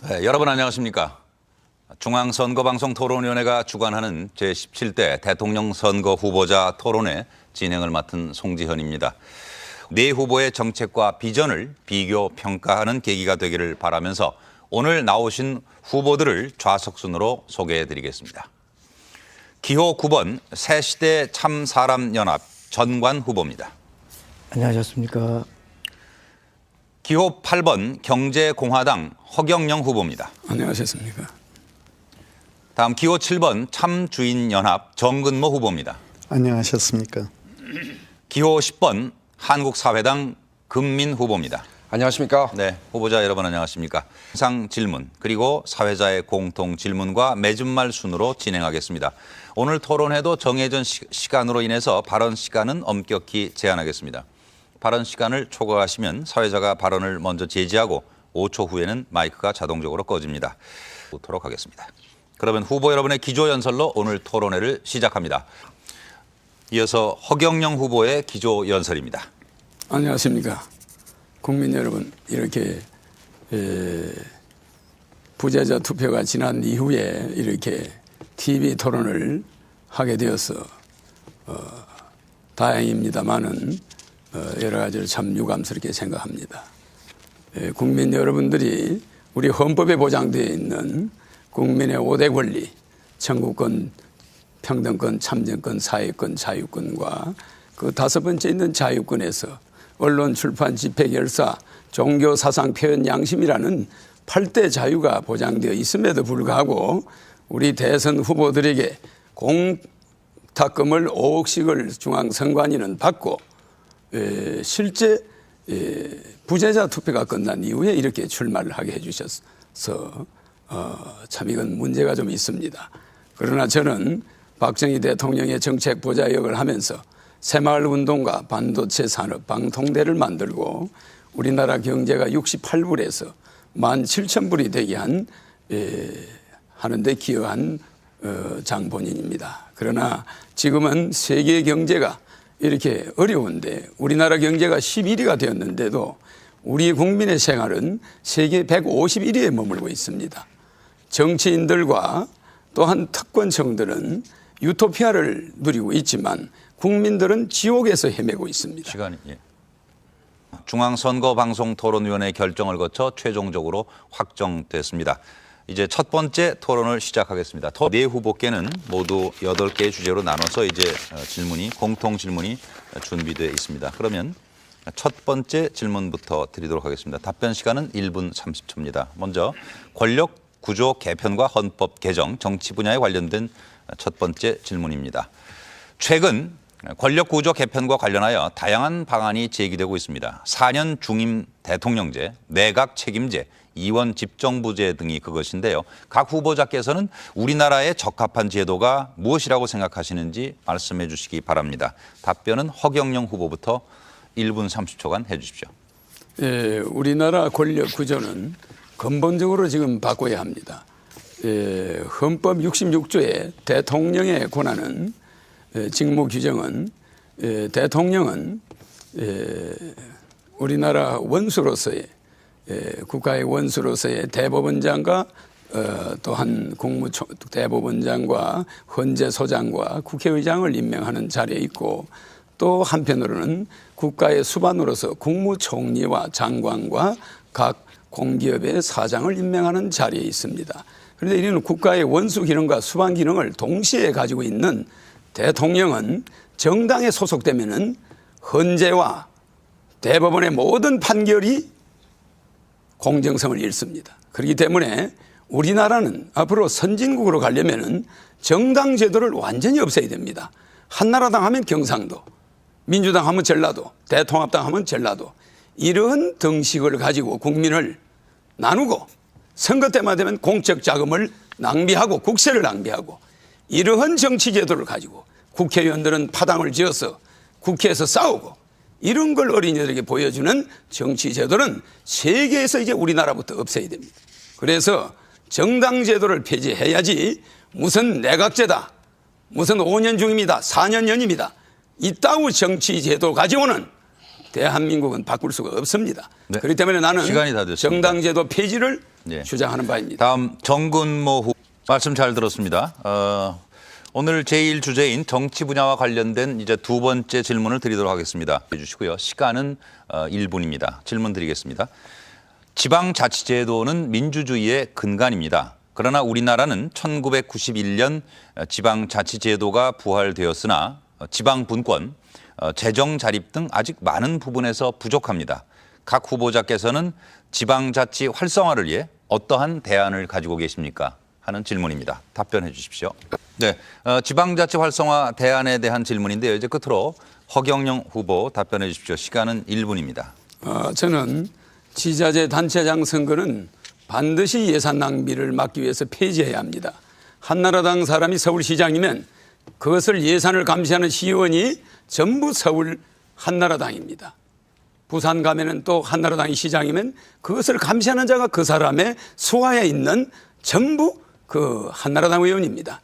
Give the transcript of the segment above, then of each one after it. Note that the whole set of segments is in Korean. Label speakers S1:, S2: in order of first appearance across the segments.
S1: 네, 여러분 안녕하십니까. 중앙선거방송토론위원회가 주관하는 제17대 대통령 선거 후보자 토론회 진행을 맡은 송지현입니다. 네 후보의 정책과 비전을 비교 평가하는 계기가 되기를 바라면서 오늘 나오신 후보들을 좌석순으로 소개해드리겠습니다. 기호 9번 새시대 참사람연합 전관 후보입니다.
S2: 안녕하셨습니까.
S1: 기호 8번 경제공화당 허경영 후보입니다.
S3: 안녕하셨습니까.
S1: 다음 기호 7번 참주인연합 정근모 후보입니다.
S4: 안녕하셨습니까.
S1: 기호 10번 한국사회당 금민 후보입니다.
S5: 안녕하십니까.
S1: 네, 후보자 여러분 안녕하십니까. 항상 질문 그리고 사회자의 공통 질문과 맺은말 순으로 진행하겠습니다. 오늘 토론회도 정해진 시간으로 인해서 발언 시간은 엄격히 제한하겠습니다. 발언 시간을 초과하시면 사회자가 발언을 먼저 제지하고 5초 후에는 마이크가 자동적으로 꺼집니다. 보도록 하겠습니다. 그러면 후보 여러분의 기조연설로 오늘 토론회를 시작합니다. 이어서 허경영 후보의 기조연설입니다.
S3: 안녕하십니까. 국민 여러분, 이렇게 부재자 투표가 지난 이후에 이렇게 TV 토론을 하게 되어서 다행입니다만은 여러 가지로 참 유감스럽게 생각합니다. 국민 여러분들이 우리 헌법에 보장되어 있는 국민의 5대 권리, 청구권, 평등권, 참정권, 사회권, 자유권과 그 5번째 있는 자유권에서 언론, 출판, 집회, 결사, 종교, 사상, 표현, 양심이라는 8대 자유가 보장되어 있음에도 불구하고 우리 대선 후보들에게 공탁금을 5억씩을 중앙선관위는 받고 실제 부재자 투표가 끝난 이후에 이렇게 출마를 하게 해주셔서 참 이건 문제가 좀 있습니다. 그러나 저는 박정희 대통령의 정책 보좌역을 하면서 새마을운동과 반도체 산업, 방통대를 만들고 우리나라 경제가 68불에서 17,000불이 되게 하는데 기여한 장본인입니다. 그러나 지금은 세계 경제가 이렇게 어려운데 우리나라 경제가 11위가 되었는데도 우리 국민의 생활은 세계 151위에 머물고 있습니다. 정치인들과 또한 특권층들은 유토피아를 누리고 있지만 국민들은 지옥에서 헤매고 있습니다.
S1: 시간이 중앙선거방송토론위원회 결정을 거쳐 최종적으로 확정됐습니다. 이제 첫 번째 토론을 시작하겠습니다. 네 후보께는 모두 8개의 주제로 나눠서 이제 공통 질문이 준비되어 있습니다. 그러면 첫 번째 질문부터 드리도록 하겠습니다. 답변 시간은 1분 30초입니다. 먼저 권력 구조 개편과 헌법 개정, 정치 분야에 관련된 첫 번째 질문입니다. 최근 권력 구조 개편과 관련하여 다양한 방안이 제기되고 있습니다. 4년 중임 대통령제, 내각 책임제, 이원 집정부제 등이 그것인데요. 각 후보자께서는 우리나라에 적합한 제도가 무엇이라고 생각하시는지 말씀해 주시기 바랍니다. 답변은 허경영 후보부터 1분 30초간 해 주십시오.
S3: 우리나라 권력 구조는 근본적으로 지금 바꿔야 합니다. 헌법 66조의 대통령의 권한은 직무 규정은 대통령은 우리나라 원수로서의 국가의 원수로서의 대법원장과 또한 대법원장과 헌재소장과 국회의장을 임명하는 자리에 있고 또 한편으로는 국가의 수반으로서 국무총리와 장관과 각 공기업의 사장을 임명하는 자리에 있습니다. 그런데 이는 국가의 원수 기능과 수반 기능을 동시에 가지고 있는 대통령은 정당에 소속되면은 헌재와 대법원의 모든 판결이 공정성을 잃습니다. 그렇기 때문에 우리나라는 앞으로 선진국으로 가려면은 정당 제도를 완전히 없애야 됩니다. 한나라당 하면 경상도, 민주당 하면 전라도, 대통합당 하면 전라도 이런 등식을 가지고 국민을 나누고 선거 때만 되면 공적 자금을 낭비하고 국세를 낭비하고 이러한 정치 제도를 가지고 국회의원들은 파당을 지어서 국회에서 싸우고 이런 걸 어린이들에게 보여주는 정치 제도는 세계에서 이제 우리나라부터 없애야 됩니다. 그래서 정당 제도를 폐지해야지 무슨 내각제다, 무슨 5년 중입니다, 4년 연임이다 이따구 정치 제도 가지고는 대한민국은 바꿀 수가 없습니다.
S1: 네.
S3: 그렇기 때문에 나는
S1: 시간이 다 됐습니다.
S3: 정당 제도 폐지를
S1: 예.
S3: 주장하는 바입니다.
S1: 다음 정근모 후보 말씀 잘 들었습니다. 오늘 제1 주제인 정치 분야와 관련된 이제 두 번째 질문을 드리도록 하겠습니다. 해주시고요. 시간은 1분입니다. 질문 드리겠습니다. 지방자치제도는 민주주의의 근간입니다. 그러나 우리나라는 1991년 지방자치제도가 부활되었으나 지방분권, 재정자립 등 아직 많은 부분에서 부족합니다. 각 후보자께서는 지방자치 활성화를 위해 어떠한 대안을 가지고 계십니까? 하는 질문입니다. 답변해 주십시오. 네, 지방자치 활성화 대안에 대한 질문인데요. 이제 끝으로 허경영 후보 답변해 주십시오. 시간은 1분입니다.
S3: 저는 지자체 단체장 선거는 반드시 예산 낭비를 막기 위해서 폐지해야 합니다. 한나라당 사람이 서울시장이면 그것을 예산을 감시하는 시의원이 전부 서울 한나라당입니다. 부산 가면은 또 한나라당이 시장이면 그것을 감시하는 자가 그 사람의 수하에 있는 전부 그 한나라당 의원입니다.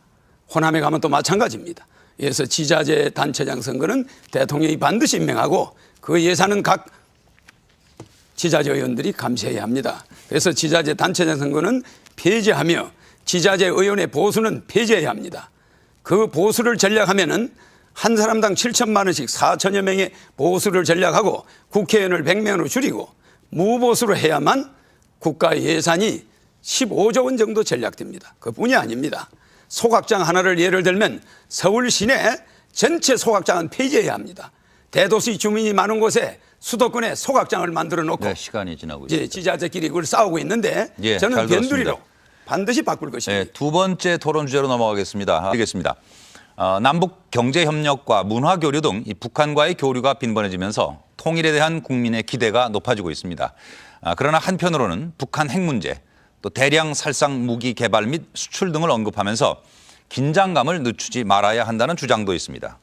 S3: 호남에 가면 또 마찬가지입니다. 그래서 지자체 단체장 선거는 대통령이 반드시 임명하고 그 예산은 각 지자체 의원들이 감시해야 합니다. 그래서 지자체 단체장 선거는 폐지하며 지자체 의원의 보수는 폐지해야 합니다. 그 보수를 전략하면은 한 사람당 7천만 원씩 4천여 명의 보수를 전략하고 국회의원을 100명으로 줄이고 무보수로 해야만 국가 예산이 15조 원 정도 전략됩니다. 그뿐이 아닙니다. 소각장 하나를 예를 들면 서울 시내 전체 소각장은 폐지해야 합니다. 대도시 주민이 많은 곳에 수도권에 소각장을 만들어 놓고
S1: 네, 시간이 지나고 있습니다.
S3: 지자체끼리 그걸 싸우고 있는데
S1: 예,
S3: 저는
S1: 잘
S3: 변두리로
S1: 들었습니다.
S3: 반드시 바꿀 것입니다.
S1: 네, 두 번째 토론 주제로 넘어가겠습니다. 드리겠습니다. 남북 경제협력과 문화교류 등 이 북한과의 교류가 빈번해지면서 통일에 대한 국민의 기대가 높아지고 있습니다. 그러나 한편으로는 북한 핵 문제, 또 대량 살상 무기 개발 및 수출 등을 언급하면서 긴장감을 늦추지 말아야 한다는 주장도 있습니다.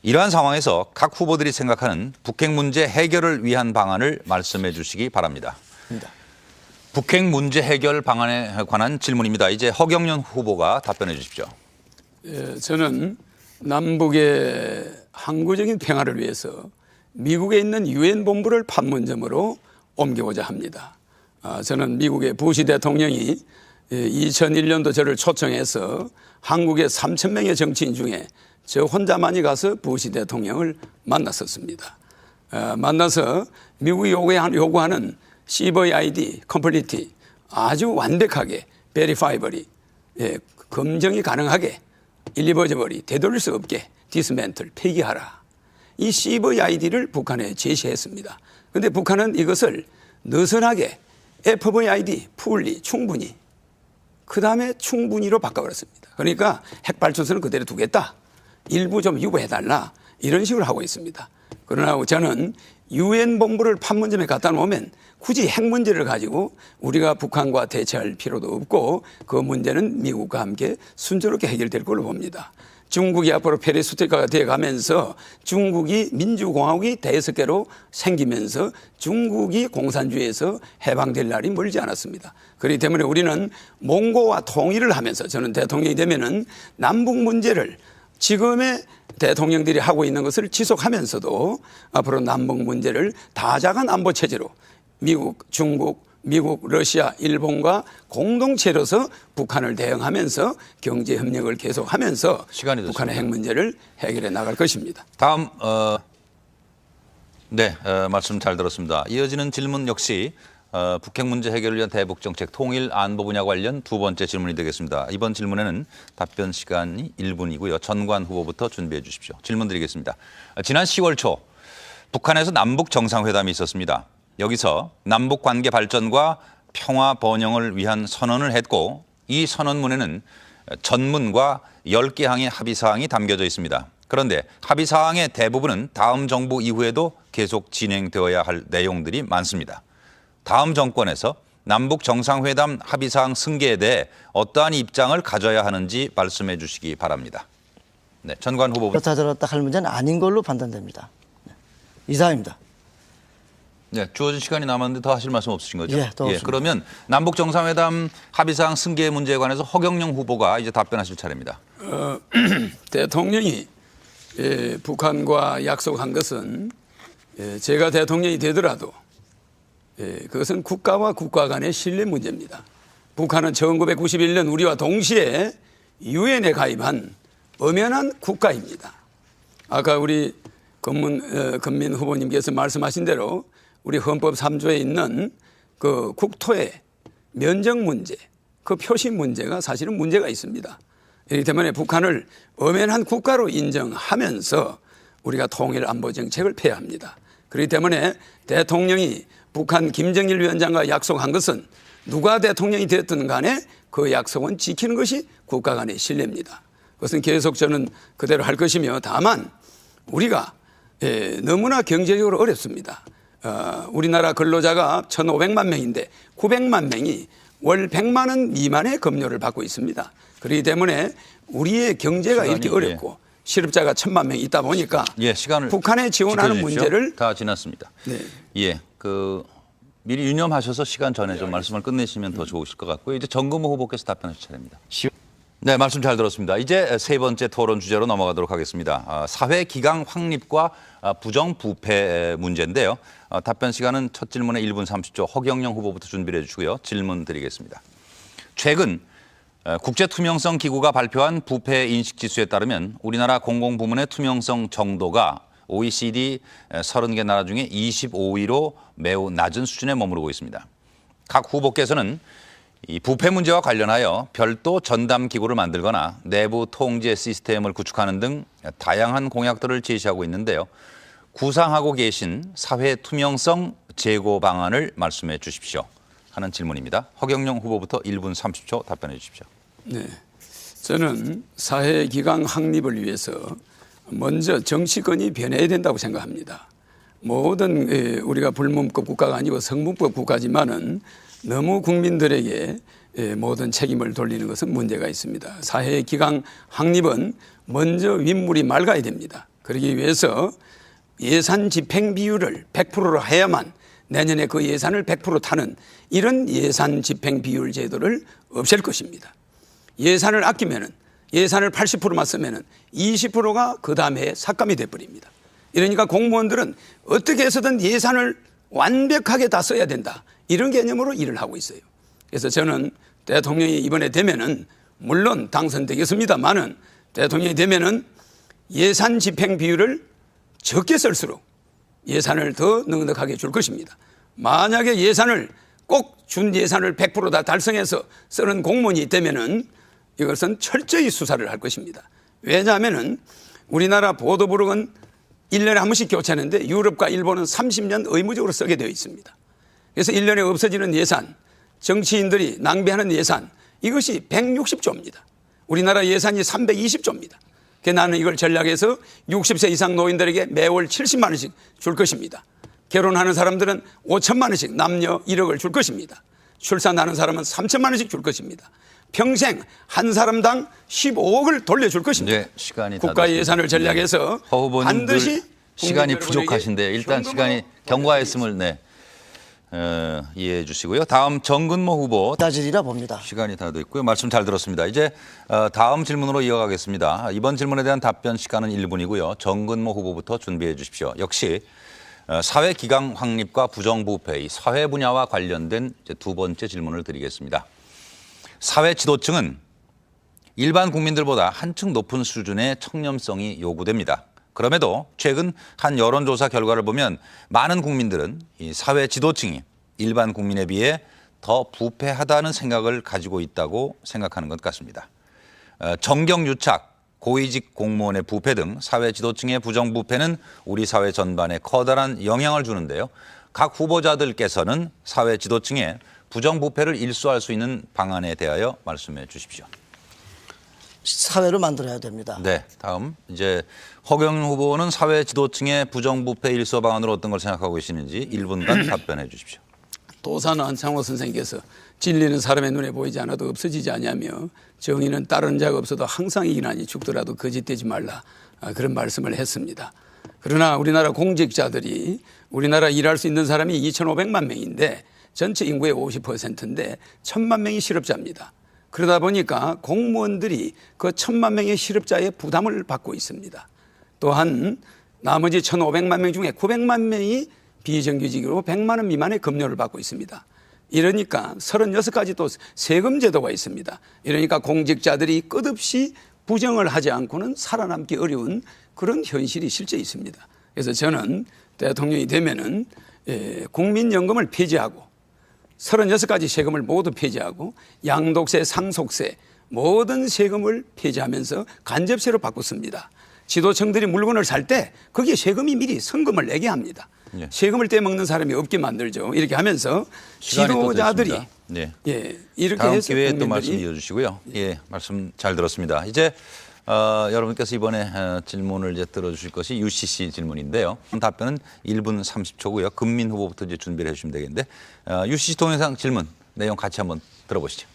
S1: 이러한 상황에서 각 후보들이 생각하는 북핵 문제 해결을 위한 방안을 말씀해 주시기 바랍니다. 북핵 문제 해결 방안에 관한 질문입니다. 이제 허경영 후보가 답변해 주십시오.
S3: 예, 저는 남북의 항구적인 평화를 위해서 미국에 있는 유엔 본부를 판문점으로 옮겨오자 합니다. 저는 미국의 부시 대통령이 2001년도 저를 초청해서 한국의 3,000명의 정치인 중에 저 혼자만이 가서 부시 대통령을 만났었습니다. 만나서 미국이 요구하는 CVID, 컴플리티 아주 완벽하게 베리파이버리 검증이 가능하게 일리버저버리 되돌릴 수 없게 디스멘틀 폐기하라. 이 CVID를 북한에 제시했습니다. 그런데 북한은 이것을 느슨하게 FVID, 풀리, 충분히 그다음에 충분히로 바꿔버렸습니다. 그러니까 핵발전소는 그대로 두겠다. 일부 좀 유보해달라. 이런 식으로 하고 있습니다. 그러나 저는 유엔 본부를 판문점에 갖다 놓으면 굳이 핵 문제를 가지고 우리가 북한과 대처할 필요도 없고 그 문제는 미국과 함께 순조롭게 해결될 걸로 봅니다. 중국이 앞으로 페리스토리카가 되어가면서 중국이 민주공화국이 다섯 개로 생기면서 중국이 공산주의에서 해방될 날이 멀지 않았습니다. 그렇기 때문에 우리는 몽고와 통일을 하면서 저는 대통령이 되면은 남북 문제를 지금의 대통령들이 하고 있는 것을 지속하면서도 앞으로 남북 문제를 다자간 안보 체제로 미국, 중국, 미국, 러시아, 일본과 공동체로서 북한을 대응하면서 경제 협력을 계속하면서 북한의 핵 문제를 해결해 나갈 것입니다.
S1: 다음 말씀 잘 들었습니다. 이어지는 질문 역시 북핵 문제 해결을 위한 대북 정책 통일 안보 분야 관련 두 번째 질문이 되겠습니다. 이번 질문에는 답변 시간이 1분이고요. 전관 후보부터 준비해 주십시오. 질문 드리겠습니다. 지난 10월 초 북한에서 남북 정상회담이 있었습니다. 여기서 남북 관계 발전과 평화 번영을 위한 선언을 했고 이 선언문에는 전문과 10개 항의 합의사항이 담겨져 있습니다. 그런데 합의사항의 대부분은 다음 정부 이후에도 계속 진행되어야 할 내용들이 많습니다. 다음 정권에서 남북 정상회담 합의사항 승계에 대해 어떠한 입장을 가져야 하는지 말씀해 주시기 바랍니다. 네, 전관 후보부터.
S2: 그렇다 저렇다 할 문제는 아닌 걸로 판단됩니다. 이상입니다.
S1: 네, 주어진 시간이 남았는데 더 하실 말씀 없으신 거죠?
S2: 예, 더 없습니다.
S1: 그러면 남북 정상회담 합의사항 승계 문제에 관해서 허경영 후보가 이제 답변하실 차례입니다.
S3: 대통령이 북한과 약속한 것은 제가 대통령이 되더라도 그것은 국가와 국가 간의 신뢰 문제입니다. 북한은 1991년 우리와 동시에 유엔에 가입한 엄연한 국가입니다. 아까 우리 건민 후보님께서 말씀하신 대로 우리 헌법 3조에 있는 그 국토의 면적 문제, 그 표시 문제가 사실은 문제가 있습니다. 그렇기 때문에 북한을 엄연한 국가로 인정하면서 우리가 통일 안보 정책을 펴야 합니다. 그렇기 때문에 대통령이 북한 김정일 위원장과 약속한 것은 누가 대통령이 되었든 간에 그 약속은 지키는 것이 국가 간의 신뢰입니다. 그것은 계속 저는 그대로 할 것이며 다만 우리가 너무나 경제적으로 어렵습니다. 우리나라 근로자가 1,500만 명인데 900만 명이 월 100만 원 미만의 급료를 받고 있습니다. 그렇기 때문에 우리의 경제가 이렇게 어렵고 실업자가 1,000만 명 있다 보니까
S1: 시간을
S3: 북한에 지원하는 문제를
S1: 다 지났습니다.
S3: 네.
S1: 미리 유념하셔서 시간 전에 좀 말씀을 끝내시면 더 좋으실 것 같고요. 이제 정금호 후보께서 답변하실 차례입니다. 네, 말씀 잘 들었습니다. 이제 세 번째 토론 주제로 넘어가도록 하겠습니다. 사회 기강 확립과 부정부패 문제인데요. 답변 시간은 첫 질문에 1분 30초 허경영 후보부터 준비를 해주시고요. 질문 드리겠습니다. 최근 국제투명성 기구가 발표한 부패 인식지수에 따르면 우리나라 공공부문의 투명성 정도가 OECD 30개 나라 중에 25위로 매우 낮은 수준에 머무르고 있습니다. 각 후보께서는 이 부패 문제와 관련하여 별도 전담 기구를 만들거나 내부 통제 시스템을 구축하는 등 다양한 공약들을 제시하고 있는데요. 구상하고 계신 사회 투명성 제고 방안을 말씀해 주십시오 하는 질문입니다. 허경영 후보부터 1분 30초 답변해 주십시오.
S3: 네, 저는 사회 기강 확립을 위해서 먼저 정치권이 변해야 된다고 생각합니다. 모든 우리가 불문법 국가가 아니고 성문법 국가지만은 너무 국민들에게 모든 책임을 돌리는 것은 문제가 있습니다. 사회 기강 확립은 먼저 윗물이 맑아야 됩니다. 그러기 위해서 예산 집행 비율을 100%로 해야만 내년에 그 예산을 100% 타는 이런 예산 집행 비율 제도를 없앨 것입니다. 예산을 아끼면은 예산을 80%만 쓰면은 20%가 그 다음에 삭감이 돼버립니다. 이러니까 공무원들은 어떻게 해서든 예산을 완벽하게 다 써야 된다. 이런 개념으로 일을 하고 있어요. 그래서 저는 대통령이 이번에 되면은 물론 당선되겠습니다만은 대통령이 되면은 예산 집행 비율을 적게 쓸수록 예산을 더 넉넉하게 줄 것입니다. 만약에 예산을 꼭 준 예산을 100% 다 달성해서 쓰는 공무원이 있다면은 이것은 철저히 수사를 할 것입니다. 왜냐하면은 우리나라 보도부록은 1년에 한 번씩 교체하는데 유럽과 일본은 30년 의무적으로 쓰게 되어 있습니다. 그래서 1년에 없어지는 예산, 정치인들이 낭비하는 예산 이것이 160조입니다. 우리나라 예산이 320조입니다. 그래서 나는 이걸 전략해서 60세 이상 노인들에게 매월 70만 원씩 줄 것입니다. 결혼하는 사람들은 5천만 원씩 남녀 1억을 줄 것입니다. 출산하는 사람은 3천만 원씩 줄 것입니다. 평생 한 사람당 15억을 돌려줄 것입니다.
S1: 네, 시간이
S3: 국가 예산을 전략해서 반드시
S1: 시간이 부족하신데 일단 시간이 경과했음을 이해해 주시고요. 다음 정근모 후보
S2: 따지리라 봅니다.
S1: 시간이 다 됐고요. 말씀 잘 들었습니다. 이제 다음 질문으로 이어가겠습니다. 이번 질문에 대한 답변 시간은 1분이고요. 정근모 후보부터 준비해 주십시오. 역시 사회 기강 확립과 부정부패, 사회 분야와 관련된 이제 두 번째 질문을 드리겠습니다. 사회 지도층은 일반 국민들보다 한층 높은 수준의 청렴성이 요구됩니다. 그럼에도 최근 한 여론조사 결과를 보면 많은 국민들은 이 사회 지도층이 일반 국민에 비해 더 부패하다는 생각을 가지고 있다고 생각하는 것 같습니다. 정경유착, 고위직 공무원의 부패 등 사회 지도층의 부정부패는 우리 사회 전반에 커다란 영향을 주는데요. 각 후보자들께서는 사회 지도층의 부정부패를 일소할 수 있는 방안에 대하여 말씀해 주십시오.
S2: 사회를 만들어야 됩니다.
S1: 네, 다음 이제 허경영 후보는 사회 지도층의 부정부패 일소 방안으로 어떤 걸 생각하고 계시는지 1분간 답변해 주십시오.
S3: 도산 안창호 선생님께서 진리는 사람의 눈에 보이지 않아도 없어지지 아니하며 정의는 따르는 자가 없어도 항상 이기나니 죽더라도 거짓되지 말라 그런 말씀을 했습니다. 그러나 우리나라 공직자들이 우리나라 일할 수 있는 사람이 2,500만 명인데 전체 인구의 50%인데 1,000만 명이 실업자입니다. 그러다 보니까 공무원들이 그 1,000만 명의 실업자의 부담을 받고 있습니다. 또한 나머지 1,500만 명 중에 900만 명이 비정규직으로 100만 원 미만의 급료를 받고 있습니다. 이러니까 36가지 또 세금 제도가 있습니다. 이러니까 공직자들이 끝없이 부정을 하지 않고는 살아남기 어려운 그런 현실이 실제 있습니다. 그래서 저는 대통령이 되면은 국민연금을 폐지하고 36가지 세금을 모두 폐지하고 양도세, 상속세 모든 세금을 폐지하면서 간접세로 바꿨습니다. 지도층들이 물건을 살 때 거기에 세금이 미리 성금을 내게 합니다.
S1: 예.
S3: 세금을 떼먹는 사람이 없게 만들죠. 이렇게 하면서
S1: 시간이 또
S3: 지도자들이
S1: 됐습니다. 네.
S3: 이렇게
S1: 다음
S3: 해서
S1: 기회에 또
S3: 국민들이
S1: 말씀 이어주시고요. 예, 말씀 잘 들었습니다. 이제 여러분께서 이번에 질문을 이제 들어주실 것이 UCC 질문인데요. 답변은 1분 30초고요. 금민 후보부터 이제 준비를 해주시면 되겠는데 UCC 동영상 질문 내용 같이 한번 들어보시죠.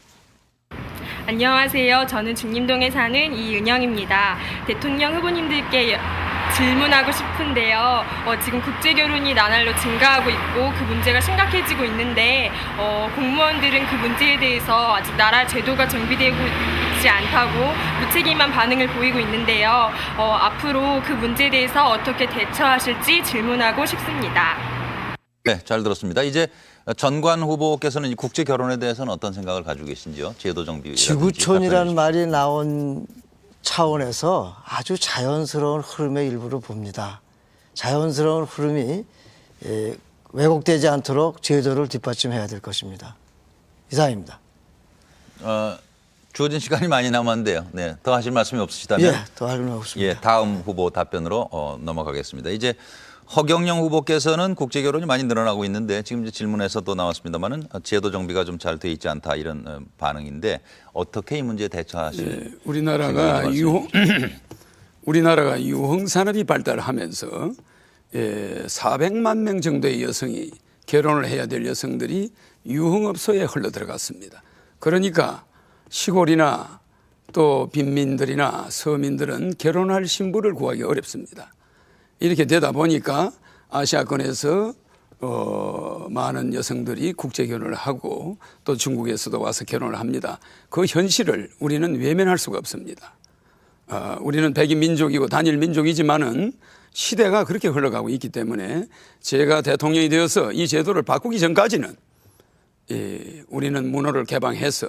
S4: 안녕하세요. 저는 중림동에 사는 이은영입니다. 대통령 후보님들께 질문하고 싶은데요. 지금 국제결혼이 나날로 증가하고 있고 그 문제가 심각해지고 있는데 공무원들은 그 문제에 대해서 아직 나라 제도가 정비되고 있지 않다고 무책임한 반응을 보이고 있는데요. 앞으로 그 문제에 대해서 어떻게 대처하실지 질문하고 싶습니다.
S1: 네, 잘 들었습니다. 이제 전관 후보께서는 이 국제 결혼에 대해서는 어떤 생각을 가지고 계신지요? 제도 정비.
S2: 지구촌이라는 말이 나온 차원에서 아주 자연스러운 흐름의 일부를 봅니다. 자연스러운 흐름이 왜곡되지 않도록 제도를 뒷받침해야 될 것입니다. 이상입니다.
S1: 주어진 시간이 많이 남았는데요. 네, 더 하실 말씀이 없으시다면
S2: 예, 더 하려고 없습니다.
S1: 예, 다음 후보 답변으로 넘어가겠습니다. 이제 허경영 후보께서는 국제결혼이 많이 늘어나고 있는데 지금 이제 질문에서도 나왔습니다만은 제도 정비가 좀 잘 돼 있지 않다 이런 반응인데 어떻게 이 문제에 대처하실
S3: 우리나라가 유흥 산업이 발달하면서 400만 명 정도의 여성이 결혼을 해야 될 여성들이 유흥업소에 흘러 들어갔습니다. 그러니까 시골이나 또 빈민들이나 서민들은 결혼할 신부를 구하기 어렵습니다. 이렇게 되다 보니까 아시아권에서 많은 여성들이 국제 결혼을 하고 또 중국에서도 와서 결혼을 합니다. 그 현실을 우리는 외면할 수가 없습니다. 우리는 백인 민족이고 단일 민족이지만은 시대가 그렇게 흘러가고 있기 때문에 제가 대통령이 되어서 이 제도를 바꾸기 전까지는 우리는 문호를 개방해서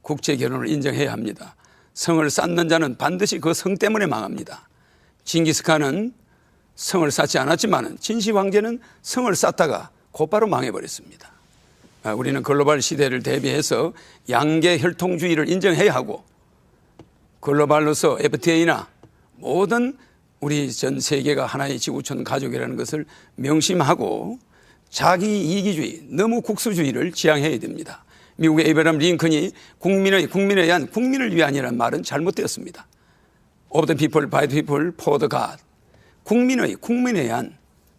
S3: 국제 결혼을 인정해야 합니다. 성을 쌓는 자는 반드시 그 성 때문에 망합니다. 징기스칸은 성을 쌓지 않았지만 진시 황제는 성을 쌓다가 곧바로 망해버렸습니다. 우리는 글로벌 시대를 대비해서 양계 혈통주의를 인정해야 하고 글로벌로서 FTA나 모든 우리 전 세계가 하나의 지구촌 가족이라는 것을 명심하고 자기 이기주의, 너무 국수주의를 지향해야 됩니다. 미국의 에이브라함 링컨이 국민에 의한 국민을 위한이라는 말은 잘못되었습니다. Of the people, by the people, for the God. 국민에 의한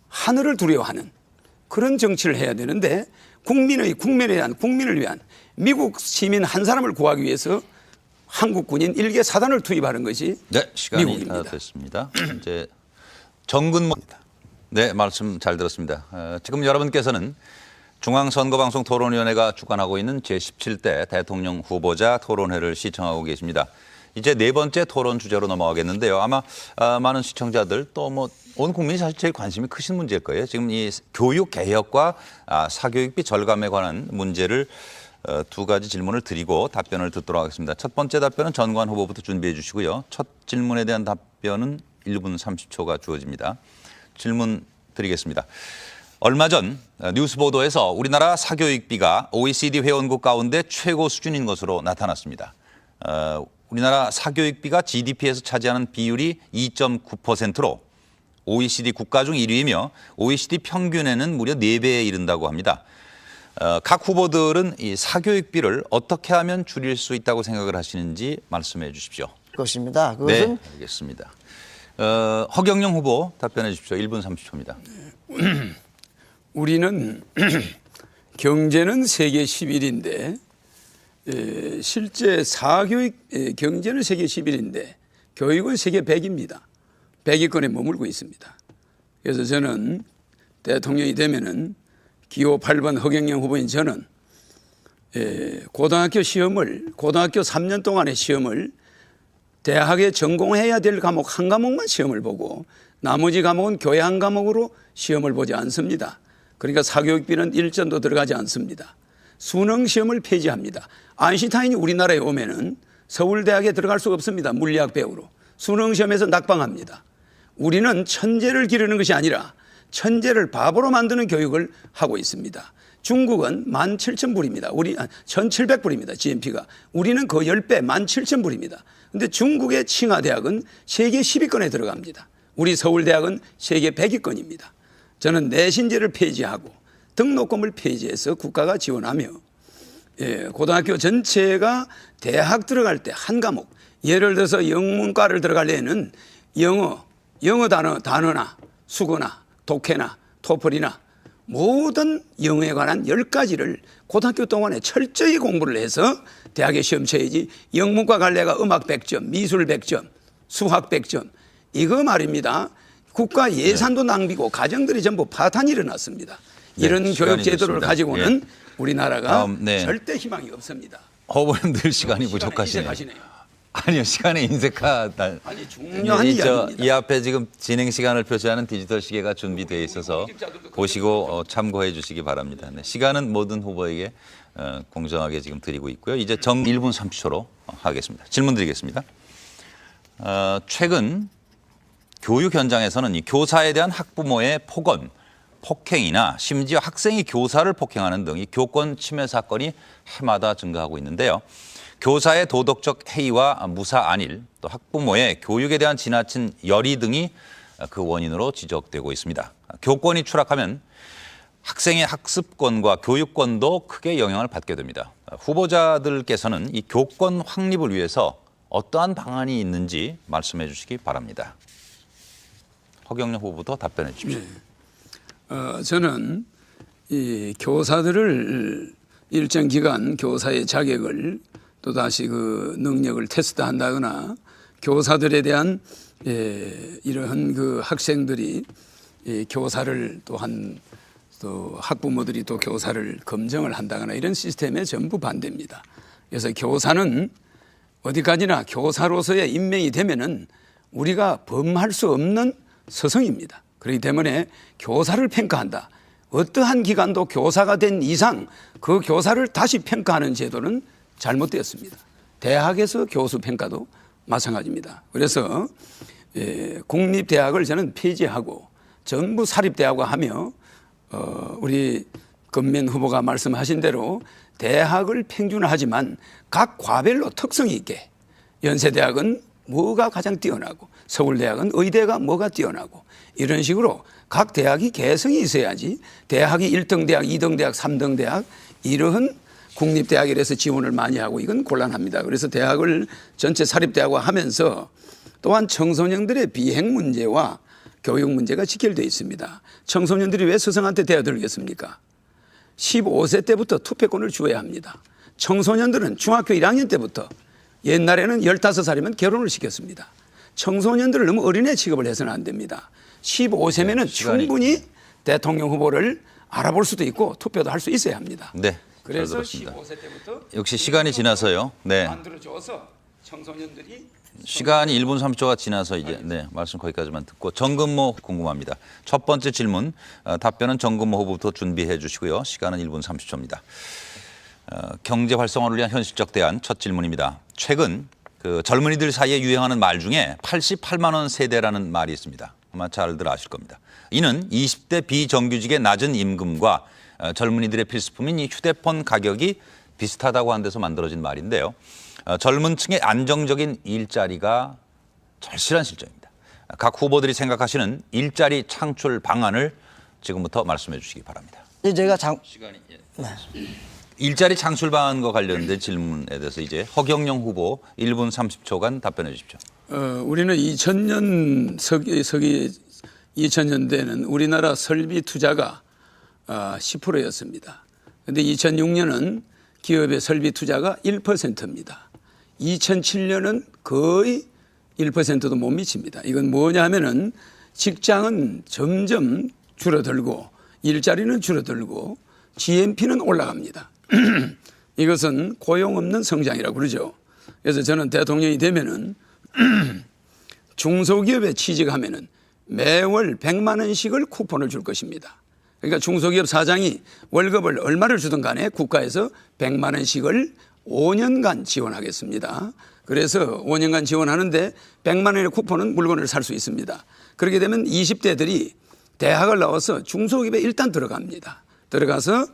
S3: 하늘을 두려워하는 그런 정치를 해야 되는데 국민에 의한 국민을 위한 미국 시민 한 사람을 구하기 위해서 한국 군인 1개 사단을 투입하는 것이
S1: 네, 시간이
S3: 미국입니다.
S1: 다 됐습니다. 이제 정근모 네, 말씀 잘 들었습니다. 지금 여러분께서는 중앙선거방송 토론위원회가 주관하고 있는 제17대 대통령 후보자 토론회를 시청하고 계십니다. 이제 네 번째 토론 주제로 넘어가겠는데요. 아마 많은 시청자들 또 뭐 온 국민이 사실 제일 관심이 크신 문제일 거예요. 지금 이 교육 개혁과 사교육비 절감에 관한 문제를 두 가지 질문을 드리고 답변을 듣도록 하겠습니다. 첫 번째 답변은 전관 후보부터 준비해 주시고요. 첫 질문에 대한 답변은 1분 30초가 주어집니다. 질문 드리겠습니다. 얼마 전 뉴스 보도에서 우리나라 사교육비가 OECD 회원국 가운데 최고 수준인 것으로 나타났습니다. 우리나라 사교육비가 GDP에서 차지하는 비율이 2.9%로 OECD 국가 중 1위이며 OECD 평균에는 무려 4배에 이른다고 합니다. 각 후보들은 이 사교육비를 어떻게 하면 줄일 수 있다고 생각을 하시는지 말씀해 주십시오.
S2: 것입니다. 그것은
S1: 네, 알겠습니다. 허경영 후보 답변해 주십시오. 1분 30초입니다.
S3: 우리는 경제는 세계 11인데 실제 사교육 경제는 세계 11인데 교육은 세계 100입니다. 100위권에 머물고 있습니다. 그래서 저는 대통령이 되면은 기호 8번 허경영 후보인 저는 고등학교 3년 동안의 시험을 대학에 전공해야 될 과목 한 과목만 시험을 보고 나머지 과목은 교양 과목으로 시험을 보지 않습니다. 그러니까 사교육비는 1전도 들어가지 않습니다. 수능 시험을 폐지합니다. 아인슈타인이 우리나라에 오면은 서울대학에 들어갈 수가 없습니다. 물리학 배우로. 수능 시험에서 낙방합니다. 우리는 천재를 기르는 것이 아니라 천재를 바보로 만드는 교육을 하고 있습니다. 중국은 17,000불입니다. 1,700불입니다. GNP가. 우리는 그 10배 17,000불입니다. 그런데 중국의 칭화대학은 세계 10위권에 들어갑니다. 우리 서울대학은 세계 100위권입니다. 저는 내신제를 폐지하고 등록금을 폐지해서 국가가 지원하며 고등학교 전체가 대학 들어갈 때 한 과목, 예를 들어서 영문과를 들어가려면 영어 단어나 수거나 독해나 토플이나 모든 영어에 관한 10가지를 고등학교 동안에 철저히 공부를 해서 대학에 시험 쳐야지. 영문과 갈래가 음악 100점, 미술 100점, 수학 100점. 이거 말입니다. 국가 예산도 낭비고 가정들이 전부 파탄이 일어났습니다. 이런 교육 제도를
S1: 됐습니다.
S3: 가지고는
S1: 예.
S3: 우리나라가
S1: 네.
S3: 절대 희망이 없습니다.
S1: 후보님 늘 시간이 부족하시네요.
S3: 인색하시네요.
S1: 아니요, 시간에 인색하.
S3: 아니 중요한
S1: 이
S3: 이야기입니다.
S1: 앞에 지금 진행 시간을 표시하는 디지털 시계가 준비되어 있어서 보시고 참고해 주시기 바랍니다. 네, 시간은 모든 후보에게 공정하게 지금 드리고 있고요. 이제 정 1분 30초로 하겠습니다. 질문 드리겠습니다. 최근 교육 현장에서는 이 교사에 대한 학부모의 폭언, 폭행이나 심지어 학생이 교사를 폭행하는 등 이 교권 침해 사건이 해마다 증가하고 있는데요. 교사의 도덕적 해이와 무사 안일, 또 학부모의 교육에 대한 지나친 열의 등이 그 원인으로 지적되고 있습니다. 교권이 추락하면 학생의 학습권과 교육권도 크게 영향을 받게 됩니다. 후보자들께서는 이 교권 확립을 위해서 어떠한 방안이 있는지 말씀해 주시기 바랍니다. 허경영 후보부터 답변해 주십시오.
S3: 저는 이 교사들을 일정 기간 교사의 자격을 또다시 그 능력을 테스트한다거나 교사들에 대한 이러한 그 학생들이 교사를 또한 또 학부모들이 또 교사를 검증을 한다거나 이런 시스템에 전부 반대입니다. 그래서 교사는 어디까지나 교사로서의 임명이 되면은 우리가 범할 수 없는 서성입니다. 그렇기 때문에 교사를 평가한다. 어떠한 기관도 교사가 된 이상 그 교사를 다시 평가하는 제도는 잘못되었습니다. 대학에서 교수 평가도 마찬가지입니다. 그래서 국립대학을 저는 폐지하고 전부 사립대학화하며 우리 금면 후보가 말씀하신 대로 대학을 평준화하지만 각 과별로 특성이 있게 연세대학은 뭐가 가장 뛰어나고 서울대학은 의대가 뭐가 뛰어나고 이런 식으로 각 대학이 개성이 있어야지 대학이 1등 대학, 2등 대학, 3등 대학 이러한 국립대학이라서 지원을 많이 하고 이건 곤란합니다. 그래서 대학을 전체 사립대학화하면서 또한 청소년들의 비행 문제와 교육 문제가 직결되어 있습니다. 청소년들이 왜 스승한테 대어들겠습니까? 15세 때부터 투표권을 주어야 합니다. 청소년들은 중학교 1학년 때부터 옛날에는 15살이면 결혼을 시켰습니다. 청소년들을 너무 어린애 취급을 해서는 안 됩니다. 15세면은 충분히 대통령 후보를 알아볼 수도 있고 투표도 할 수 있어야 합니다.
S1: 네,
S3: 그래서
S1: 잘 들었습니다.
S3: 15세 때부터
S1: 역시 시간이 지나서요. 네,
S3: 만들어줘서 청소년들이
S1: 시간이 1분 30초가 지나서 이제 말씀 거기까지만 듣고 정근모 궁금합니다. 첫 번째 질문 답변은 정근모 후보부터 준비해 주시고요. 시간은 1분 30초입니다. 경제 활성화를 위한 현실적 대안 첫 질문입니다. 최근 그 젊은이들 사이에 유행하는 말 중에 88만 원 세대라는 말이 있습니다. 아마 잘들 아실 겁니다. 이는 20대 비정규직의 낮은 임금과 젊은이들의 필수품인 이 휴대폰 가격이 비슷하다고 한 데서 만들어진 말인데요. 젊은 층의 안정적인 일자리가 절실한 실정입니다. 각 후보들이 생각하시는 일자리 창출 방안을 지금부터 말씀해 주시기 바랍니다.
S2: 제가
S1: 일자리 창출 방안과 관련된 질문에 대해서 이제 허경영 후보 1분 30초간 답변해 주십시오.
S3: 우리는 2000년대에는 우리나라 설비 투자가 10%였습니다. 그런데 2006년은 기업의 설비 투자가 1%입니다. 2007년은 거의 1%도 못 미칩니다. 이건 뭐냐 하면은 직장은 점점 줄어들고 일자리는 줄어들고 GNP는 올라갑니다. 이것은 고용 없는 성장이라고 그러죠. 그래서 저는 대통령이 되면은 중소기업에 취직하면은 매월 100만 원씩을 쿠폰을 줄 것입니다. 그러니까 중소기업 사장이 월급을 얼마를 주든 간에 국가에서 100만 원씩을 5년간 지원하겠습니다. 그래서 5년간 지원하는데 100만 원의 쿠폰은 물건을 살 수 있습니다. 그렇게 되면 20대들이 대학을 나와서 중소기업에 일단 들어갑니다. 들어가서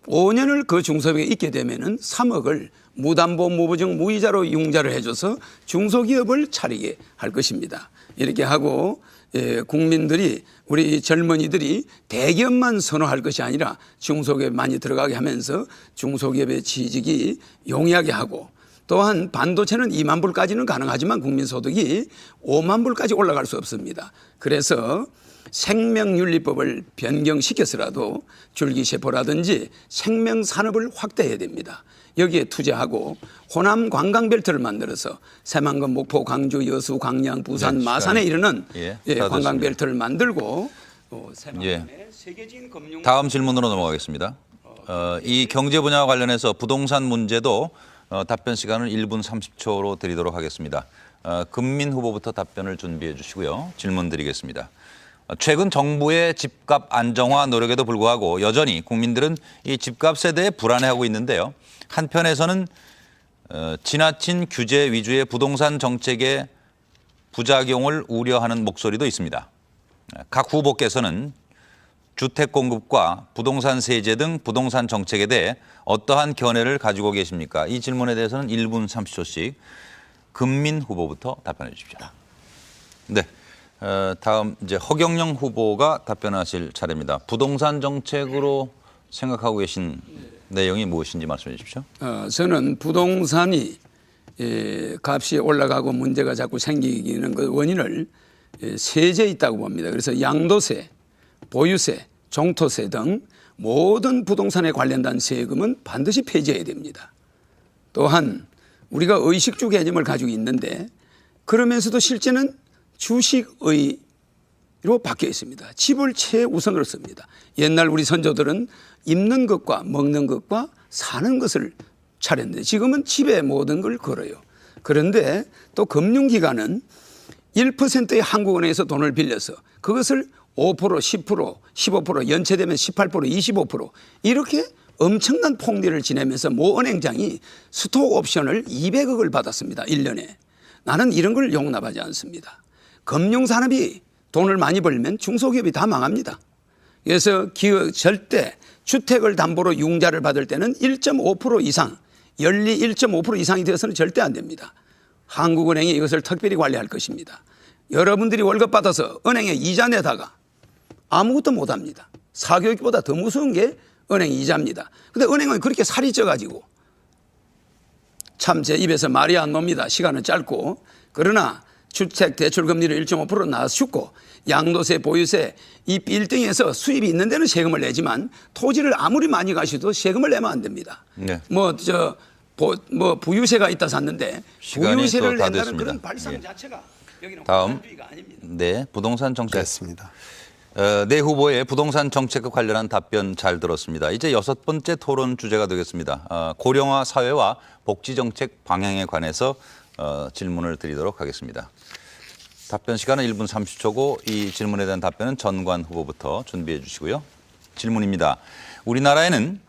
S3: 5년을 그 중소기업에 있게 되면은 3억을 무담보 무보증 무이자로 융자를 해줘서 중소기업을 차리게 할 것입니다. 이렇게 하고 국민들이 우리 젊은이들이 대기업만 선호할 것이 아니라 중소기업에 많이 들어가게 하면서 중소기업의 취직이 용이하게 하고 또한 반도체는 2만 불까지는 가능하지만 국민소득이 5만 불까지 올라갈 수 없습니다. 그래서 생명윤리법을 변경시켜서라도 줄기세포라든지 생명산업을 확대해야 됩니다. 여기에 투자하고 호남 관광벨트를 만들어서 새만금, 목포, 광주, 여수, 광양, 부산, 마산에 이르는 관광벨트를 만들고 새만금의 세계적인 금융.
S1: 다음 질문으로 넘어가겠습니다. 이 경제 분야와 관련해서 부동산 문제도 답변 시간을 1분 30초로 드리도록 하겠습니다. 금민 후보부터 답변을 준비해 주시고요. 질문 드리겠습니다. 최근 정부의 집값 안정화 노력에도 불구하고 여전히 국민들은 이 집값에 대해 불안해하고 있는데요. 한편에서는 지나친 규제 위주의 부동산 정책의 부작용을 우려하는 목소리도 있습니다. 각 후보께서는 주택 공급과 부동산 세제 등 부동산 정책에 대해 어떠한 견해를 가지고 계십니까? 이 질문에 대해서는 1분 30초씩 금민 후보부터 답변해 주십시오. 네. 다음 이제 허경영 후보가 답변하실 차례입니다. 부동산 정책으로 생각하고 계신 내용이 무엇인지 말씀해 주십시오.
S3: 저는 부동산이 값이 올라가고 문제가 자꾸 생기는 그 원인을 세제에 있다고 봅니다. 그래서 양도세, 보유세, 종토세 등 모든 부동산에 관련된 세금은 반드시 폐지해야 됩니다. 또한 우리가 의식주 개념을 가지고 있는데 그러면서도 실제는 주식의로 바뀌어 있습니다. 집을 최우선으로 씁니다. 옛날 우리 선조들은 입는 것과 먹는 것과 사는 것을 차렸는데 지금은 집에 모든 걸 걸어요. 그런데 또 금융기관은 1%의 한국은행에서 돈을 빌려서 그것을 5%, 10%, 15%, 연체되면 18%, 25% 이렇게 엄청난 폭리를 지내면서 모 은행장이 스톡 옵션을 200억을 받았습니다. 1년에. 나는 이런 걸 용납하지 않습니다. 금융산업이 돈을 많이 벌면 중소기업이 다 망합니다. 그래서 절대 주택을 담보로 융자를 받을 때는 1.5% 이상, 연리 1.5% 이상이 되어서는 절대 안 됩니다. 한국은행이 이것을 특별히 관리할 것입니다. 여러분들이 월급 받아서 은행에 이자 내다가 아무것도 못합니다. 사교육보다 더 무서운 게 은행 이자입니다. 그런데 은행은 그렇게 살이 쪄가지고 참 제 입에서 말이 안 놉니다. 시간은 짧고. 그러나 주택 대출 금리를 1.5% 낮추고 양도세, 보유세 이 빌딩에서 수입이 있는 데는 세금을 내지만 토지를 아무리 많이 가셔도 세금을 내면 안 됩니다.
S1: 네.
S3: 부유세가 있다 샀는데 부유세를
S1: 다
S3: 낸다는
S1: 됐습니다.
S3: 그런 발상 자체가 여기는
S1: 다음.
S3: 공산주의가 아닙니다.
S1: 네, 부동산 정책.
S5: 됐습니다.
S1: 네 후보의 부동산 정책과 관련한 답변 잘 들었습니다. 이제 6번째 토론 주제가 되겠습니다. 고령화 사회와 복지 정책 방향에 관해서 질문을 드리도록 하겠습니다. 답변 시간은 1분 30초고 이 질문에 대한 답변은 전관 후보부터 준비해 주시고요. 질문입니다. 우리나라에는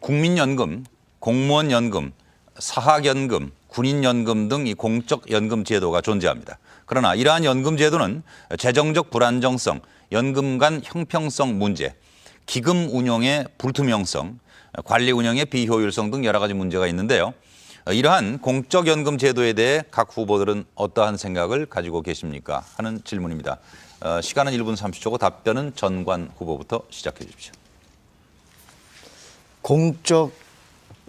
S1: 국민연금, 공무원연금, 사학연금, 군인연금 등 이 공적연금 제도가 존재합니다. 그러나 이러한 연금 제도는 재정적 불안정성, 연금 간 형평성 문제, 기금 운용의 불투명성, 관리 운영의 비효율성 등 여러 가지 문제가 있는데요. 이러한 공적연금 제도에 대해 각 후보들은 어떠한 생각을 가지고 계십니까? 하는 질문입니다. 시간은 1분 30초고 답변은 전관 후보부터 시작해 주십시오.
S2: 공적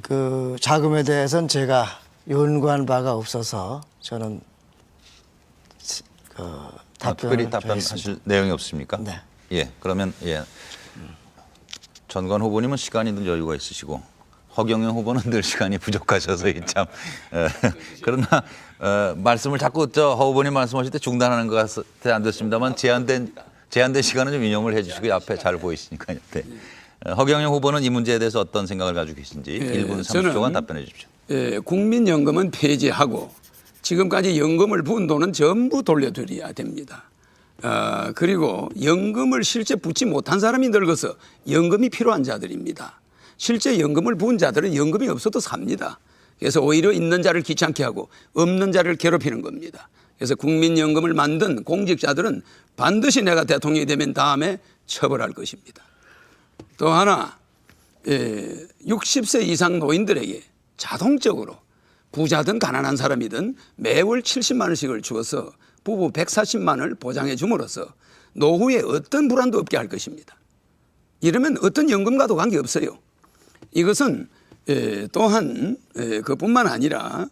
S2: 그 자금에 대해서는 제가 연구한 바가 없어서 저는
S1: 특별히
S2: 답변을
S1: 답변하실 내용이 없습니까?
S2: 네.
S1: 예, 그러면 전관 후보님은 시간이 늘 여유가 있으시고 허경영 후보는 늘 시간이 부족하셔서 참 그러나 말씀을 자꾸 허 후보님 말씀하실 때 중단하는 것 같아 안 됐습니다만 제한된 시간은 좀 인용을 해주시고 앞에 잘 보이시니까요. 네. 허경영 후보는 이 문제에 대해서 어떤 생각을 가지고 계신지 1분 30초간 답변해 주십시오.
S3: 국민연금은 폐지하고 지금까지 연금을 부은 돈은 전부 돌려드려야 됩니다. 그리고 연금을 실제 붙지 못한 사람이 늙어서 연금이 필요한 자들입니다. 실제 연금을 부은 자들은 연금이 없어도 삽니다. 그래서 오히려 있는 자를 귀찮게 하고 없는 자를 괴롭히는 겁니다. 그래서 국민연금을 만든 공직자들은 반드시 내가 대통령이 되면 다음에 처벌할 것입니다. 또 하나 60세 이상 노인들에게 자동적으로 부자든 가난한 사람이든 매월 70만 원씩을 주어서 부부 140만 원을 보장해 줌으로써 노후에 어떤 불안도 없게 할 것입니다. 이러면 어떤 연금과도 관계없어요. 이것은 또한 그뿐만 아니라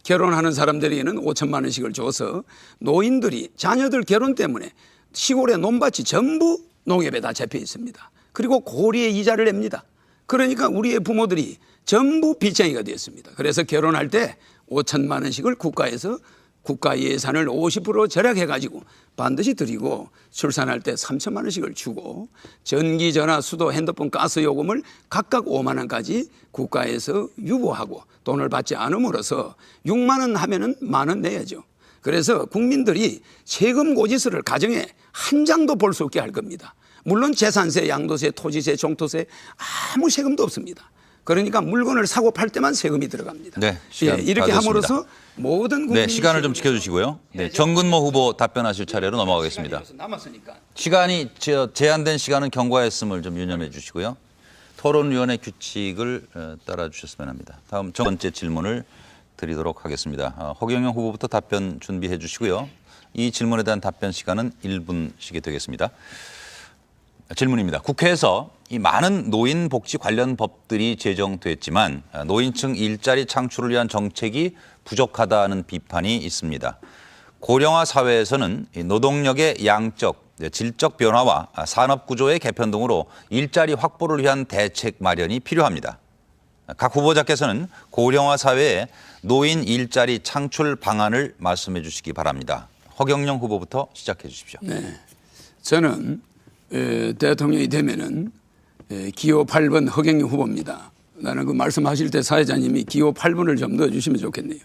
S3: 결혼하는 사람들에게는 5천만 원씩을 줘서 노인들이 자녀들 결혼 때문에 시골의 논밭이 전부 농협에 다 잡혀 있습니다. 그리고 고리의 이자를 냅니다. 그러니까 우리의 부모들이 전부 빚쟁이가 되었습니다. 그래서 결혼할 때 5천만 원씩을 국가에서 국가 예산을 50% 절약해 가지고 반드시 드리고 출산할 때 3천만 원씩을 주고 전기, 전화, 수도, 핸드폰, 가스 요금을 각각 5만 원까지 국가에서 유보하고 돈을 받지 않음으로써 6만 원 하면은 만 원 내야죠. 그래서 국민들이 세금 고지서를 가정에 한 장도 볼 수 없게 할 겁니다. 물론 재산세, 양도세, 토지세, 종토세 아무 세금도 없습니다. 그러니까 물건을 사고 팔 때만 세금이 들어갑니다.
S1: 네, 시간
S3: 이렇게
S1: 다
S3: 함으로써 모든 국민이
S1: 네, 시간을 좀 지켜주시고요. 네, 정근모 후보 답변하실 차례로 넘어가겠습니다.
S3: 남았으니까.
S1: 시간이 제한된 시간은 경과했음을 좀 유념해 주시고요. 토론위원회 규칙을 따라 주셨으면 합니다. 다음 첫 번째 질문을 드리도록 하겠습니다. 허경영 후보부터 답변 준비해 주시고요. 이 질문에 대한 답변 시간은 1분씩이 되겠습니다. 질문입니다. 국회에서 이 많은 노인 복지 관련 법들이 제정됐지만 노인층 일자리 창출을 위한 정책이 부족하다는 비판이 있습니다. 고령화 사회에서는 노동력의 양적, 질적 변화와 산업 구조의 개편 등으로 일자리 확보를 위한 대책 마련이 필요합니다. 각 후보자께서는 고령화 사회에 노인 일자리 창출 방안을 말씀해 주시기 바랍니다. 허경영 후보부터 시작해 주십시오.
S3: 네, 저는 대통령이 되면은 기호 8번 허경영 후보입니다. 나는 그 말씀하실 때 사회자님이 기호 8번을 좀 넣어주시면 좋겠네요.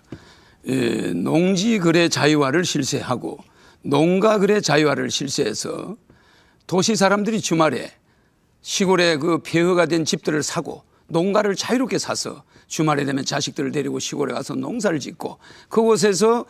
S3: 농지거래 자유화를 실시하고 농가거래 자유화를 실시해서 도시 사람들이 주말에 시골에 그 폐허가 된 집들을 사고 농가를 자유롭게 사서 주말에 되면 자식들을 데리고 시골에 가서 농사를 짓고 그곳에서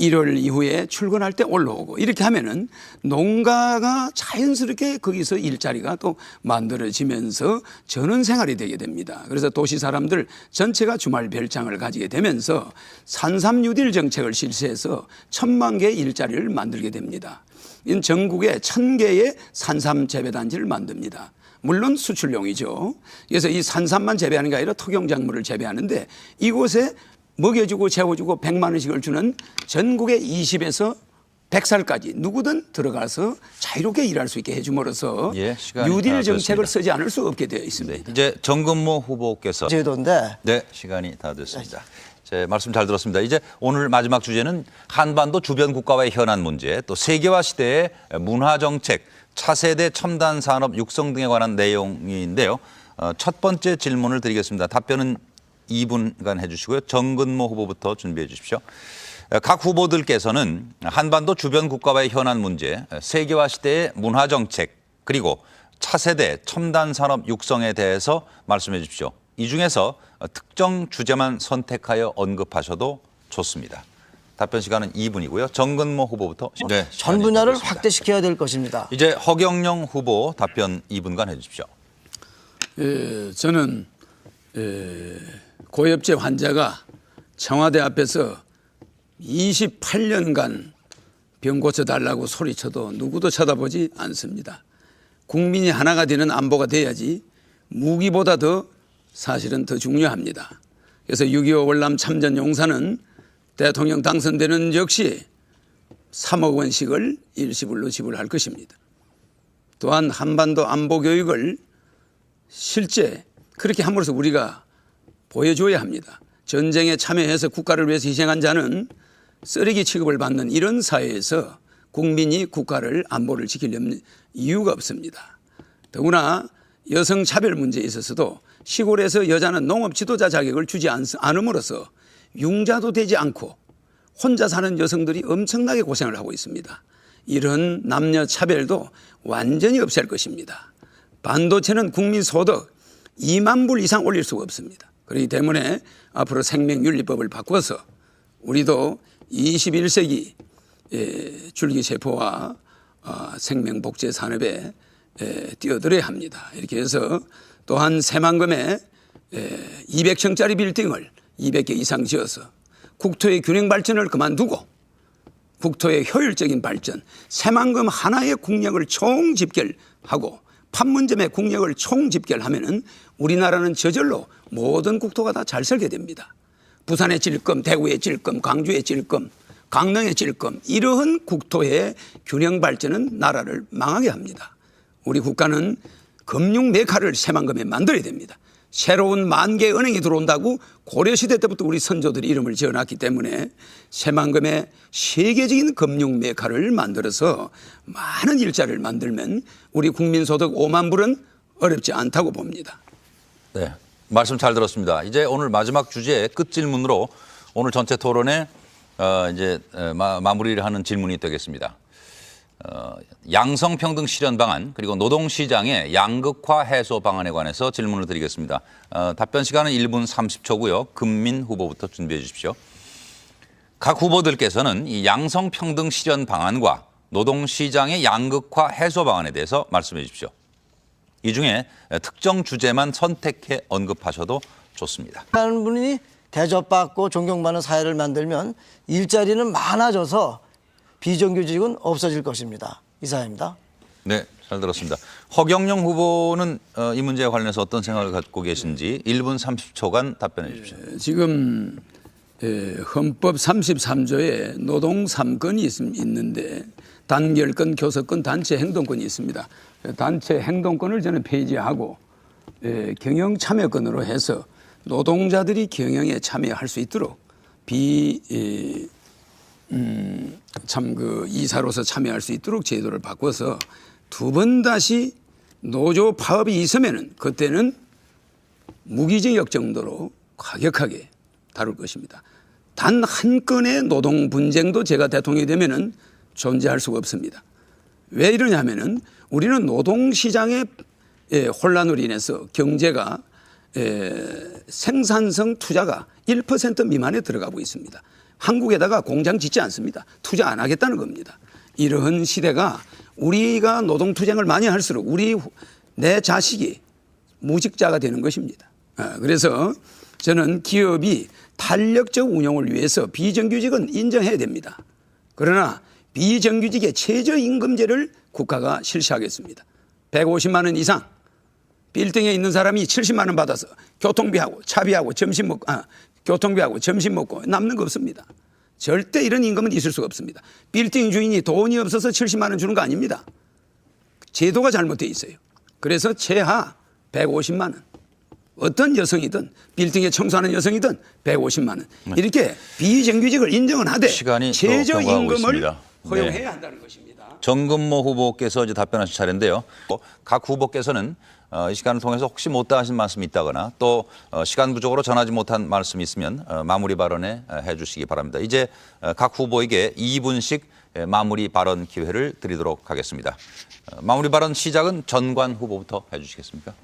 S3: 1월 이후에 출근할 때 올라오고 이렇게 하면은 농가가 자연스럽게 거기서 일자리가 또 만들어지면서 전원 생활이 되게 됩니다. 그래서 도시 사람들 전체가 주말 별장을 가지게 되면서 산삼 뉴딜 정책을 실시해서 1,000만 개의 일자리를 만들게 됩니다. 이는 전국에 1,000개의 산삼 재배단지를 만듭니다. 물론 수출용이죠. 그래서 이 산삼만 재배하는 게 아니라 토경작물을 재배하는데 이곳에 먹여주고 재워주고 100만 원씩을 주는 전국의 20에서 100살까지 누구든 들어가서 자유롭게 일할 수 있게 해줌으로써 뉴딜 정책을 쓰지 않을 수 없게 되어 있습니다.
S1: 네, 이제 정근모 후보께서
S2: 제도인데
S1: 네, 시간이 다 됐습니다. 제 말씀 잘 들었습니다. 이제 오늘 마지막 주제는 한반도 주변 국가와의 현안 문제, 또 세계화 시대의 문화 정책, 차세대 첨단 산업 육성 등에 관한 내용인데요. 첫 번째 질문을 드리겠습니다. 답변은 2분간 해주시고요. 정근모 후보부터 준비해 주십시오. 각 후보들께서는 한반도 주변 국가와의 현안 문제, 세계화 시대의 문화 정책, 그리고 차세대 첨단 산업 육성에 대해서 말씀해 주십시오. 이 중에서 특정 주제만 선택하여 언급하셔도 좋습니다. 답변 시간은 2분이고요. 정근모 후보부터. 네,
S2: 전 분야를 확대시켜야 될 것입니다.
S1: 이제 허경영 후보 답변 2분간 해주십시오.
S3: 저는 고엽제 환자가 청와대 앞에서 28년간 병 고쳐달라고 소리쳐도 누구도 쳐다보지 않습니다. 국민이 하나가 되는 안보가 돼야지 무기보다 더 사실은 더 중요합니다. 그래서 6.25 월남 참전 용사는 대통령 당선되는 역시 3억 원씩을 일시불로 지불할 것입니다. 또한 한반도 안보 교육을 실제 그렇게 함으로써 우리가 보여줘야 합니다. 전쟁에 참여해서 국가를 위해서 희생한 자는 쓰레기 취급을 받는 이런 사회에서 국민이 국가를 안보를 지키려는 이유가 없습니다. 더구나 여성 차별 문제에 있어서도 시골에서 여자는 농업 지도자 자격을 주지 않음으로써 융자도 되지 않고 혼자 사는 여성들이 엄청나게 고생을 하고 있습니다. 이런 남녀 차별도 완전히 없앨 것입니다. 반도체는 국민 소득 2만 불 이상 올릴 수가 없습니다. 그렇기 때문에 앞으로 생명윤리법을 바꿔서 우리도 21세기 줄기세포와 생명복제 산업에 뛰어들어야 합니다. 이렇게 해서 또한 새만금에 200층짜리 빌딩을 200개 이상 지어서 국토의 균형 발전을 그만두고 국토의 효율적인 발전, 새만금 하나의 국력을 총집결하고 판문점의 국력을 총집결하면은 우리나라는 저절로 모든 국토가 다 잘 살게 됩니다. 부산의 찔끔, 대구의 찔끔, 광주의 찔끔, 강릉의 찔끔, 이러한 국토의 균형 발전은 나라를 망하게 합니다. 우리 국가는 금융 메카를 새만금에 만들어야 됩니다. 새로운 만개 은행이 들어온다고 고려시대 때부터 우리 선조들이 이름을 지어놨기 때문에 새만금에 세계적인 금융 메카를 만들어서 많은 일자리를 만들면 우리 국민소득 5만 불은 어렵지 않다고 봅니다.
S1: 네, 말씀 잘 들었습니다. 이제 오늘 마지막 주제 끝 질문으로 오늘 전체 토론에 이제 마무리를 하는 질문이 되겠습니다. 양성평등 실현 방안 그리고 노동시장의 양극화 해소 방안에 관해서 질문을 드리겠습니다. 답변 시간은 1분 30초고요. 금민 후보부터 준비해 주십시오. 각 후보들께서는 이 양성평등 실현 방안과 노동시장의 양극화 해소 방안에 대해서 말씀해 주십시오. 이 중에 특정 주제만 선택해 언급하셔도 좋습니다.
S2: 하는 분이 대접받고 존경받는 사회를 만들면 일자리는 많아져서 비정규직은 없어질 것입니다. 이상입니다.
S1: 네, 잘 들었습니다. 허경영 후보는 이 문제와 관련해서 어떤 생각을 갖고 계신지 1분 30초간 답변해 주십시오.
S3: 지금 헌법 33조에 노동 3건이 있는데 단결권, 교섭권, 단체 행동권이 있습니다. 단체 행동권을 저는 폐지하고 경영 참여권으로 해서 노동자들이 경영에 참여할 수 있도록 이사로서 참여할 수 있도록 제도를 바꿔서 두 번 다시 노조 파업이 있으면은 그때는 무기징역 정도로 과격하게 다룰 것입니다. 단 한 건의 노동 분쟁도 제가 대통령이 되면은 존재할 수가 없습니다. 왜 이러냐면은 우리는 노동시장의 혼란으로 인해서 경제가 생산성 투자가 1% 미만에 들어가고 있습니다. 한국에다가 공장 짓지 않습니다. 투자 안 하겠다는 겁니다. 이러한 시대가 우리가 노동투쟁을 많이 할수록 내 자식이 무직자가 되는 것입니다. 그래서 저는 기업이 탄력적 운영을 위해서 비정규직은 인정해야 됩니다. 그러나 비정규직의 최저임금제를 국가가 실시하겠습니다. 150만 원 이상 빌딩에 있는 사람이 70만 원 받아서 교통비하고 차비하고 교통비하고 점심 먹고 남는 거 없습니다. 절대 이런 임금은 있을 수가 없습니다. 빌딩 주인이 돈이 없어서 70만 원 주는 거 아닙니다. 제도가 잘못되어 있어요. 그래서 최하 150만 원. 어떤 여성이든 빌딩에 청소하는 여성이든 150만 원. 이렇게 비정규직을 인정은 하되 최저임금을 허용해야 한다는 것입니다.
S1: 정근모 후보께서 이제 답변하실 차례인데요. 각 후보께서는 이 시간을 통해서 혹시 못다 하신 말씀이 있다거나 또 시간 부족으로 전하지 못한 말씀이 있으면 마무리 발언에 해주시기 바랍니다. 이제 각 후보에게 2분씩 마무리 발언 기회를 드리도록 하겠습니다. 마무리 발언 시작은 전관 후보부터 해주시겠습니까?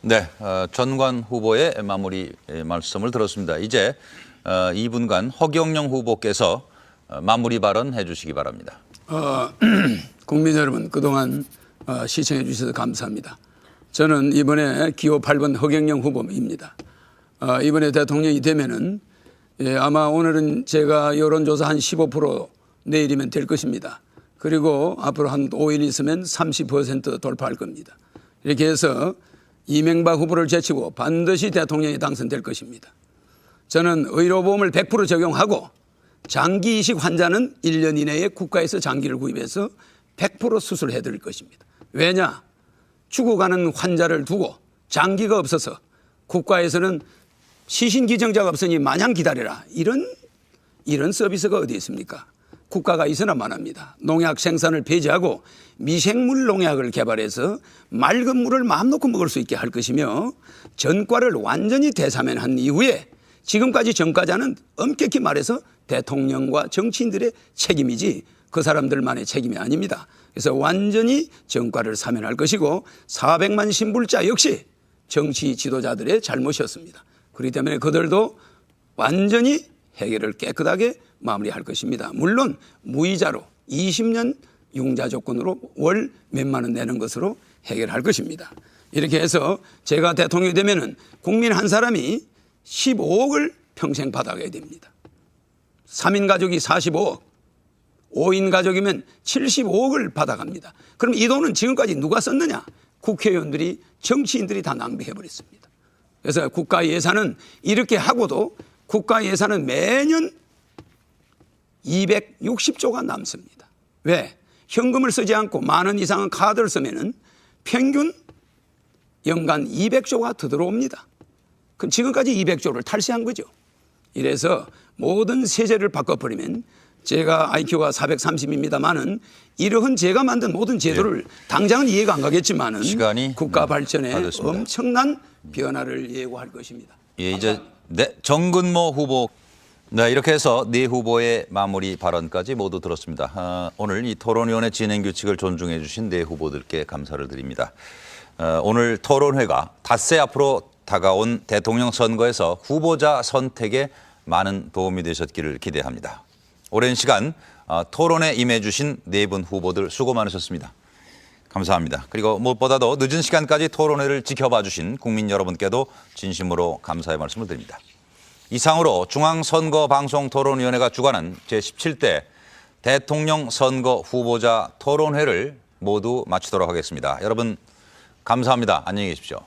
S1: 네, 전관 후보의 마무리 말씀을 들었습니다. 이제 2분간 허경영 후보께서 마무리 발언 해주시기 바랍니다.
S3: 국민 여러분 그동안 시청해 주셔서 감사합니다. 저는 이번에 기호 8번 허경영 후보입니다. 이번에 대통령이 되면은 아마 오늘은 제가 여론조사 한 15% 내일이면 될 것입니다. 그리고 앞으로 한 5일 있으면 30% 돌파할 겁니다. 이렇게 해서 이명박 후보를 제치고 반드시 대통령이 당선될 것입니다. 저는 의료보험을 100% 적용하고 장기 이식 환자는 1년 이내에 국가에서 장기를 구입해서 100% 수술해 드릴 것입니다. 왜냐? 죽어가는 환자를 두고 장기가 없어서 국가에서는 시신기증자가 없으니 마냥 기다려라. 이런 서비스가 어디 있습니까? 국가가 있어나만 합니다. 농약 생산을 폐지하고 미생물 농약을 개발해서 맑은 물을 마음 놓고 먹을 수 있게 할 것이며 전과를 완전히 대사면한 이후에 지금까지 전과자는 엄격히 말해서 대통령과 정치인들의 책임이지 그 사람들만의 책임이 아닙니다. 그래서 완전히 정과를 사면할 것이고 400만 신불자 역시 정치 지도자들의 잘못이었습니다. 그렇기 때문에 그들도 완전히 해결을 깨끗하게 마무리할 것입니다. 물론 무이자로 20년 융자 조건으로 월 몇만 원 내는 것으로 해결할 것입니다. 이렇게 해서 제가 대통령이 되면은 국민 한 사람이 15억을 평생 받아가야 됩니다. 3인 가족이 45억, 5인 가족이면 75억을 받아갑니다. 그럼 이 돈은 지금까지 누가 썼느냐? 국회의원들이, 정치인들이 다 낭비해버렸습니다. 그래서 국가 예산은 이렇게 하고도 국가 예산은 매년 260조가 남습니다. 왜? 현금을 쓰지 않고 10,000원 이상은 카드를 쓰면은 평균 연간 200조가 더 들어옵니다. 그럼 지금까지 200조를 탈세한 거죠. 이래서 모든 세제를 바꿔버리면 제가 IQ가 430입니다만은 이러한 제가 만든 모든 제도를 당장은 이해가 안 가겠지만은
S1: 시간이
S3: 국가 발전에
S1: 다 됐습니다.
S3: 엄청난 변화를 예고할 것입니다.
S1: 예, 이제 네, 정근모 후보. 네, 이렇게 해서 네 후보의 마무리 발언까지 모두 들었습니다. 오늘 이 토론위원회 진행 규칙을 존중해 주신 네 후보들께 감사를 드립니다. 오늘 토론회가 닷새 앞으로 다가온 대통령 선거에서 후보자 선택에 많은 도움이 되셨기를 기대합니다. 오랜 시간 토론에 임해 주신 네 분 후보들 수고 많으셨습니다. 감사합니다. 그리고 무엇보다도 늦은 시간까지 토론회를 지켜봐 주신 국민 여러분께도 진심으로 감사의 말씀을 드립니다. 이상으로 중앙선거방송토론위원회가 주관한 제17대 대통령 선거 후보자 토론회를 모두 마치도록 하겠습니다. 여러분 감사합니다. 안녕히 계십시오.